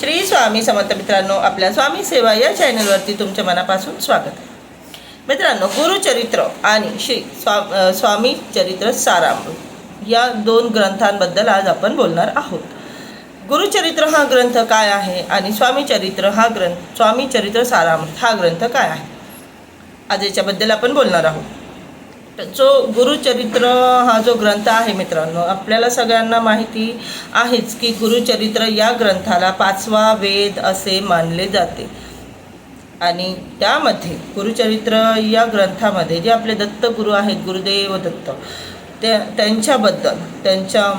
श्री स्वामी समर्थ मित्रांनो, आपल्या स्वामी सेवा या चॅनलवरती तुमच्या मनापासून स्वागत आहे. मित्रांनो, गुरुचरित्र आणि श्री स्वामी चरित्र सारामृत या दोन ग्रंथांबद्दल आज आपण बोलणार आहोत. गुरुचरित्र हा ग्रंथ काय आहे आणि स्वामी चरित्र सारामृत हा ग्रंथ काय आहे, आज याच्याबद्दल आपण बोलणार आहोत. जो गुरुचरित्र हा जो ग्रंथ आहे मित्रांनो, आपल्याला सगळ्यांना माहिती आहेच की गुरुचरित्र या ग्रंथाला 5वा वेद असे मानले जाते. आणि त्यामध्ये गुरुचरित्र या ग्रंथामध्ये जे आपले दत्तगुरू आहेत, गुरुदेव दत्त, त्यांच्याबद्दल, त्यांच्या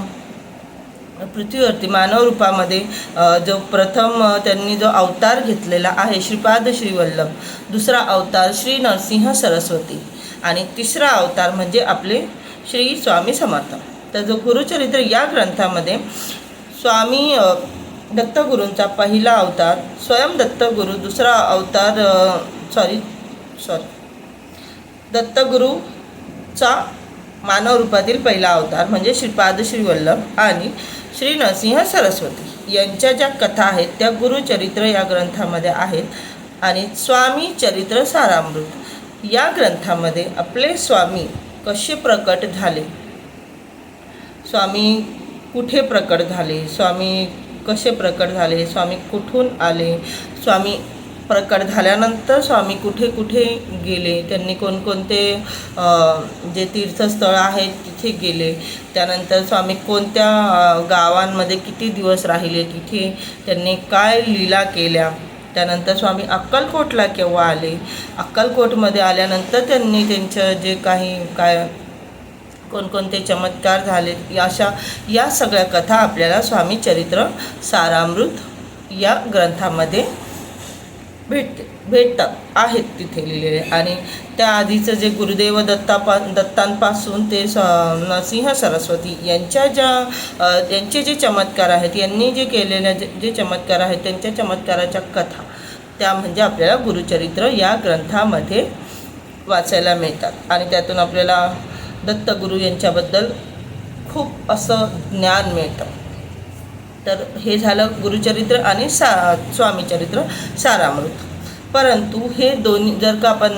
पृथ्वीवरती मानव रूपामध्ये जो प्रथम त्यांनी जो अवतार घेतलेला आहे श्रीपाद श्रीवल्लभ, दुसरा अवतार श्री नरसिंह सरस्वती आणि तिसरा अवतार म्हणजे आपले श्री स्वामी समर्थ. तर जो गुरुचरित्र या ग्रंथामध्ये स्वामी दत्तगुरूंचा पहिला अवतार स्वयं दत्तगुरू, दुसरा अवतार दत्तगुरूचा मानव रूपातील पहिला अवतार म्हणजे श्रीपाद श्रीवल्लभ आणि श्री नरसिंह सरस्वती यांच्या ज्या कथा आहेत त्या गुरुचरित्र या ग्रंथामध्ये आहेत. आणि स्वामी चरित्र सारामृत या ग्रंथामध्ये आपले स्वामी कसे प्रकट झाले, स्वामी कुठे प्रकट झाले, स्वामी कसे प्रकट झाले, स्वामी कुठून आले, स्वामी प्रकट झाल्यानंतर स्वामी कुठे कुठे गेले, त्यांनी कोणकोणते जे तीर्थस्थळ आहेत तिथे गेले, त्यानंतर स्वामी कोणत्या गावांमध्ये किती दिवस राहिले, तिथे त्यांनी काय लीला केल्या, त्यानंतर स्वामी अक्कलकोटला केव्हा आले, अक्कलकोटमध्ये आल्यानंतर त्यांनी त्यांचं जे काही कोणकोणते चमत्कार झाले, या सगळ्या कथा आपल्याला स्वामी चरित्र सारामृत या ग्रंथामध्ये भेटतात आहेत तिथे लिहिलेले. आणि त्याआधीचं जे गुरुदेव दत्तांपासून ते नरसिंह सरस्वती यांचे जे चमत्कार आहेत, यांनी जे केलेल्या जे चमत्कार आहेत त्यांच्या चमत्काराच्या कथा त्या म्हणजे आपल्याला गुरुचरित्र या ग्रंथामध्ये वाचायला मिळतात. आणि त्यातून आपल्याला दत्तगुरू यांच्याबद्दल खूप असं ज्ञान मिळतं. तर हे झालं गुरुचरित्र आणि स्वामी चरित्र सारामृत. परंतु हे दोन्ही जर का आपण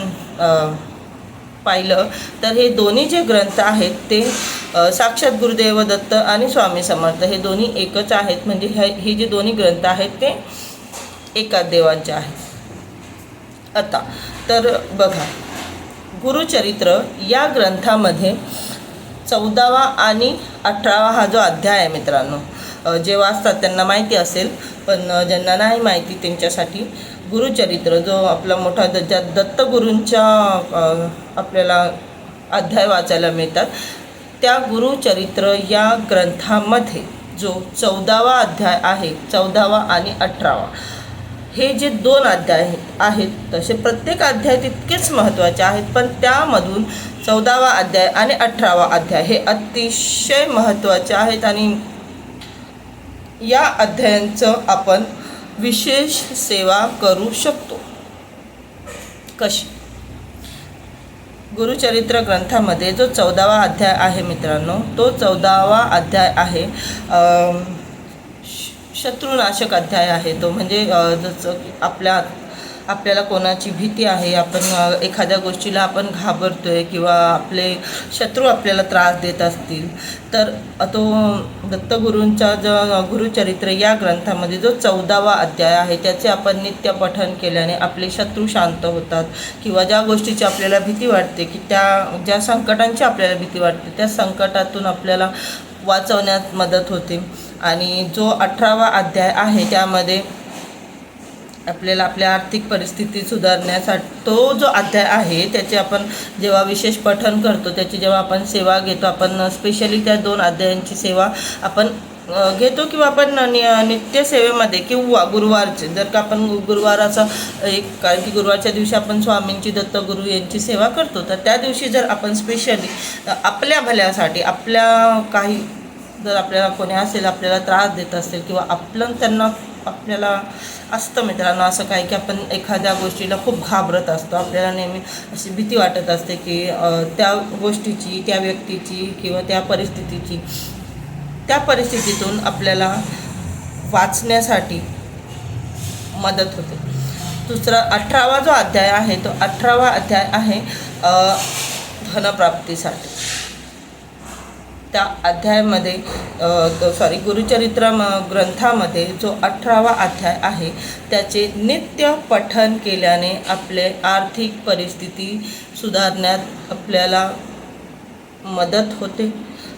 पाहिलं तर हे दोन्ही जे ग्रंथ आहेत ते साक्षात गुरुदेव दत्त आणि स्वामी समर्थ हे दोन्ही एकच आहेत. म्हणजे हे जे दोन्ही ग्रंथ आहेत ते एकाच देवांचे आहेत. आता तर बघा, गुरुचरित्र या ग्रंथामध्ये 14वा आणि 18वा हा जो अध्याय आहे मित्रांनो, जे वाचतात त्यांना माहिती असेल, पण ज्यांना नाही माहिती त्यांच्यासाठी गुरुचरित्र जो आपला मोठा दत्तगुरूंच्या आपल्याला अध्याय वाचायला मिळतात, त्या गुरुचरित्र या ग्रंथामध्ये जो 14वा अध्याय आहे, 14वा आणि 18वा, हे जे 2 अध्याय आहेत तसे प्रत्येक अध्याय तितकेच महत्त्वाचे आहेत, पण त्यामधून 14वा अध्याय आणि 18वा अध्याय हे अतिशय महत्त्वाचे आहेत. आणि या अध्यायांचं आपण विशेष सेवा करू शकतो. कशी? गुरुचरित्र ग्रंथामध्ये जो 14वा अध्याय आहे मित्रांनो, तो 14वा अध्याय आहे शत्रुनाशक अध्याय आहे. तो म्हणजे जसं आपल्याला कोणाची भीती आहे, आपण एखाद्या गोष्टीला आपण घाबरतोय किंवा आपले शत्रू आपल्याला त्रास देत असतील, तर तो दत्तगुरूंचा जो गुरुचरित्र या ग्रंथामध्ये जो 14वा अध्याय आहे त्याचे आपण नित्य पठन केल्याने आपले शत्रू शांत होतात. किंवा ज्या गोष्टीची आपल्याला भीती वाटते, की ज्या संकटांची आपल्याला भीती वाटते, त्या संकटातून आपल्याला वाचवण्यात मदत होते. आणि जो 18वा अध्याय आहे त्यामध्ये आपल्याला आपल्या आर्थिक परिस्थिती सुधारण्यासाठी तो जो अध्याय आहे त्याचे आपण जेव्हा विशेष पठन करतो, त्याची जेव्हा आपण सेवा घेतो, आपण स्पेशली त्या 2 अध्यायांची सेवा आपण घेतो किंवा आपण नित्यसेवेमध्ये किंवा गुरुवारचे जर का आपण गुरुवाराचा कारण की गुरुवारच्या दिवशी आपण स्वामींची, दत्तगुरू यांची सेवा करतो, तर त्या दिवशी जर आपण स्पेशली आपल्या भल्यासाठी जर आपल्याला कोणी असेल आपल्याला त्रास देत असेल किंवा आपल्याला असतं मित्रांनो असं काय की आपण एखाद्या गोष्टीला खूप घाबरत असतो, आपल्याला नेहमी अशी भीती वाटत असते की त्या गोष्टीची, त्या व्यक्तीची किंवा त्या परिस्थितीतून आपल्याला वाचण्यासाठी मदत होते. दुसरा 18वा जो अध्याय आहे तो 18वा अध्याय आहे धनप्राप्तीसाठी. त्या अध्यायामध्ये गुरुचरित्र ग्रंथामध्ये जो 18वा अध्याय आहे त्याचे नित्य पठन केल्याने आपले आर्थिक परिस्थिती सुधारण्यात आपल्याला मदत होते.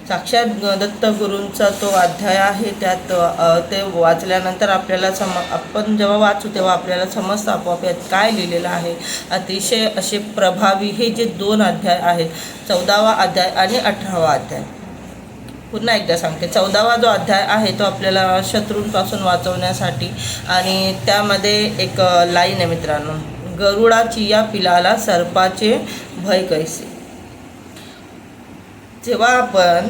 साक्षात दत्तगुरूंचा तो अध्याय आहे. त्यात ते वाचल्यानंतर आपल्याला आपण जेव्हा वाचू तेव्हा आपल्याला समजतं आपोआप यात काय लिहिलेलं आहे. अतिशय असे प्रभावी हे जे 2 अध्याय आहेत, 14वा अध्याय आणि 18वा अध्याय. पुन्हा एकदा सांगते, 14वा जो अध्याय आहे तो आपल्याला शत्रूंपासून वाचवण्यासाठी, आणि त्यामध्ये एक लाईन आहे मित्रांनो, गरुडाची या पिलाला सर्पाचे भय कैसे. जेव्हा आपण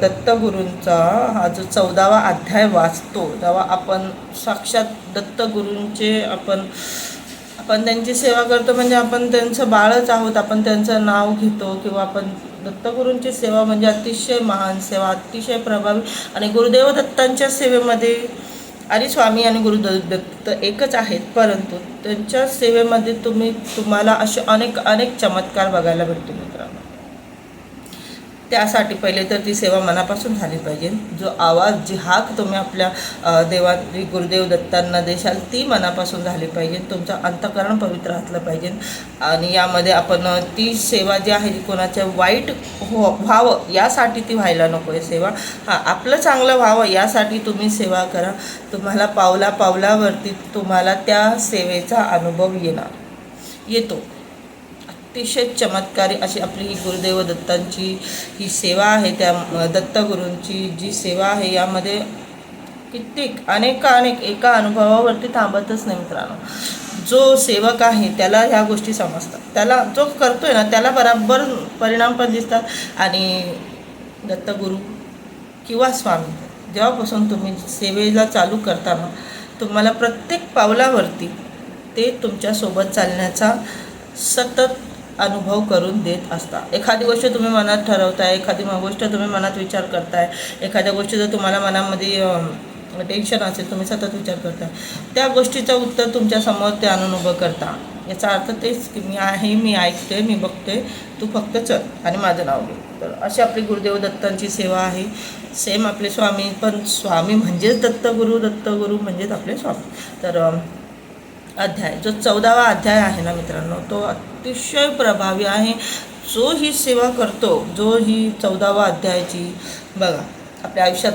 दत्तगुरूंचा हा जो 14वा अध्याय वाचतो तेव्हा आपण साक्षात दत्तगुरूंचे आपण त्यांची सेवा करतो, म्हणजे आपण त्यांचं बाळच आहोत. आपण त्यांचं नाव घेतो किंवा आपण दत्तगुरूंची सेवा म्हणजे अतिशय महान सेवा, अतिशय प्रभावी. आणि गुरुदेव दत्तांच्या सेवेमध्ये आणि स्वामी आणि गुरुदेव दत्त एकच आहेत, परंतु त्यांच्या सेवेमध्ये तुम्हाला असे अनेक चमत्कार बघायला भेटतो मित्रांनो. त्यासाठी पहिले तर ती सेवा मनापासून झाली पाहिजे. जो आवाज, जी हाक तुम्ही आपल्या गुरुदेव दत्तांना देशाल ती मनापासून झाली पाहिजे. तुमचं अंतःकरण पवित्र असलं पाहिजे. आणि यामध्ये आपण ती सेवा जी आहे ती कोणाचं वाईट व्हावं यासाठी ती व्हायला नको आहे सेवा. आपलं चांगलं व्हावं यासाठी तुम्ही सेवा करा. तुम्हाला पावलावरती तुम्हाला त्या सेवेचा अनुभव येतो. अतिशय चमत्कारी अशी आपली ही गुरुदेव दत्तांची ही सेवा आहे. त्या दत्तगुरूंची जी सेवा आहे यामध्ये अनेक एका अनुभवावरती थांबतच नाही मित्रांनो. जो सेवक आहे त्याला ह्या गोष्टी समजतात, त्याला जो करतोय ना त्याला बराबर परिणाम पण दिसतात. आणि दत्तगुरू किंवा स्वामी जेव्हापासून तुम्ही सेवेला चालू करताना तुम्हाला प्रत्येक पावलावरती ते तुमच्यासोबत चालण्याचा सतत अनुभव करून देत असता. एखादी गोष्ट तुम्ही मनात ठरवताय, एखादी गोष्ट तुम्ही मनात विचार करताय, एखाद्या गोष्टीचं तुम्हाला मनामध्ये टेन्शन असेल, तुम्ही सतत विचार करताय, त्या गोष्टीचं उत्तर तुमच्यासमोर ते आणून उभं करता. याचा अर्थ तेच की मी ऐकते, मी बघते, तू फक्त चल आणि माझं नाव घे. तर अशी आपली गुरुदेव दत्तांची सेवा आहे. सेम आपले स्वामी, पण स्वामी म्हणजेच दत्तगुरू म्हणजेच आपले स्वामी. तर अध्याय जो 14वा अध्याय आहे ना मित्रांनो तो अतिशय प्रभावी आहे. जो ही सेवा करतो, जो ही 14वा अध्यायाची बघा आपल्या आयुष्यात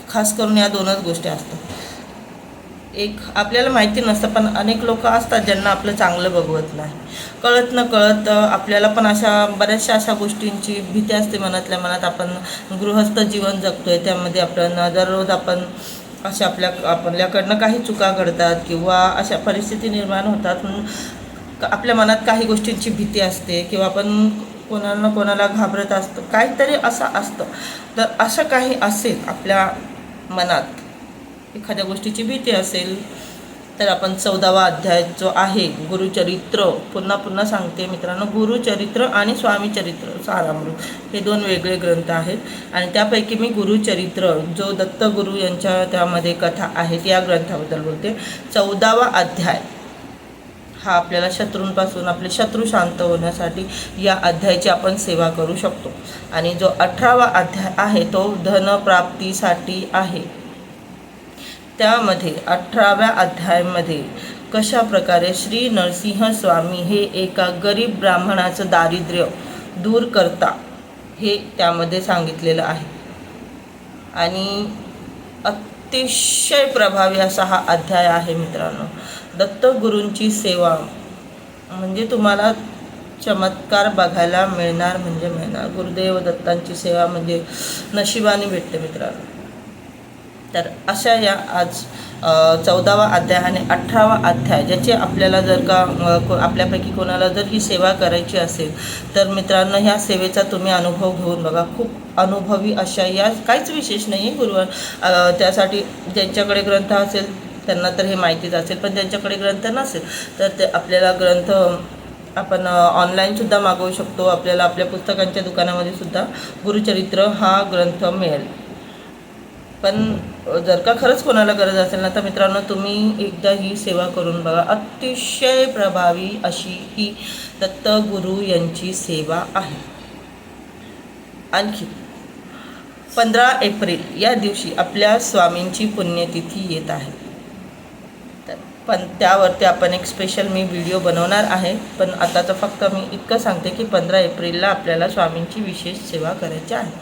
खास करून या 2च गोष्टी असतात. एक आपल्याला माहिती नसतं, पण अनेक लोक असतात ज्यांना आपलं चांगलं बघवत नाही. कळत न कळत आपल्याला पण बऱ्याचशा अशा गोष्टींची भीती असते मनातल्या मनात. आपण गृहस्थ जीवन जगतोय, त्यामध्ये आपण दररोज अशा आपल्याकडनं काही चुका घडतात किंवा अशा परिस्थिती निर्माण होतात. आपल्या मनात काही गोष्टींची भीती असते किंवा आपण कोणाला घाबरत असतो, काहीतरी असं असतं. तर असं काही असेल आपल्या मनात, एखाद्या गोष्टीची भीती असेल, तर आपण 14वा अध्याय जो आहे गुरुचरित्र, पुन्हा सांगते मित्रांनो, गुरुचरित्र आणि स्वामीचरित्र सारामृत हे 2 वेगळे ग्रंथ आहेत. आणि त्यापैकी मी गुरुचरित्र जो दत्तगुरू यांच्या त्यामध्ये कथा आहेत या ग्रंथाबद्दल बोलते. 14वा अध्याय हा आपल्याला शत्रूंपासून, आपले शत्रू शांत होण्यासाठी या अध्यायाची आपण सेवा करू शकतो. आणि जो 18वा अध्याय आहे तो धनप्राप्तीसाठी आहे. त्यामध्ये 18व्या अध्यायामध्ये कशा प्रकारे श्री नरसिंह स्वामी हे एका गरीब ब्राह्मणाचं दारिद्र्य दूर करता हे त्यामध्ये सांगितलेलं आहे. आणि अतिशय प्रभावी असा हा अध्याय आहे मित्रांनो. दत्तगुरूंची सेवा म्हणजे तुम्हाला चमत्कार बघायला मिळणार म्हणजे मिळणार. गुरुदेव दत्तांची सेवा म्हणजे नशिबाने भेटते मित्रांनो. तर अशा या आज 14वा अध्याय आणि 18वा अध्याय ज्याचे आपल्याला जर का आपल्यापैकी कोणाला जर ही सेवा करायची असेल तर मित्रांनो ह्या सेवेचा तुम्ही अनुभव घेऊन बघा. खूप अनुभवी अशा या काहीच विशेष नाही आहे त्यासाठी ज्यांच्याकडे ग्रंथ असेल त्यांना तर हे माहितीच असेल, पण ज्यांच्याकडे ग्रंथ नसेल तर ते आपल्याला ग्रंथ आपण ऑनलाईनसुद्धा मागवू शकतो. आपल्याला आपल्या पुस्तकांच्या दुकानामध्ये सुद्धा गुरुचरित्र हा ग्रंथ मिळेल. पण जर का खरंच कोणाला गरज असेल ना, तर मित्रांनो तुम्ही एकदा ही सेवा करून बघा. अतिशय प्रभावी अशी ही दत्तगुरू यांची सेवा आहे. आणखी 15 एप्रिल या दिवशी आपल्या स्वामींची पुण्यतिथी येत आहे. पण त्यावरती आपण एक स्पेशल मी व्हिडिओ बनवणार आहे. पण आताचं फक्त मी इतकं सांगते की 15 एप्रिलला आपल्याला स्वामींची विशेष सेवा करायची आहे.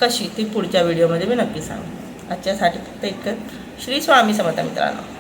कशी ती पुढच्या व्हिडिओमध्ये मी नक्की सांगेन. आजच्यासाठी फक्त इतकं. श्री स्वामी समर्थ मित्रांनो.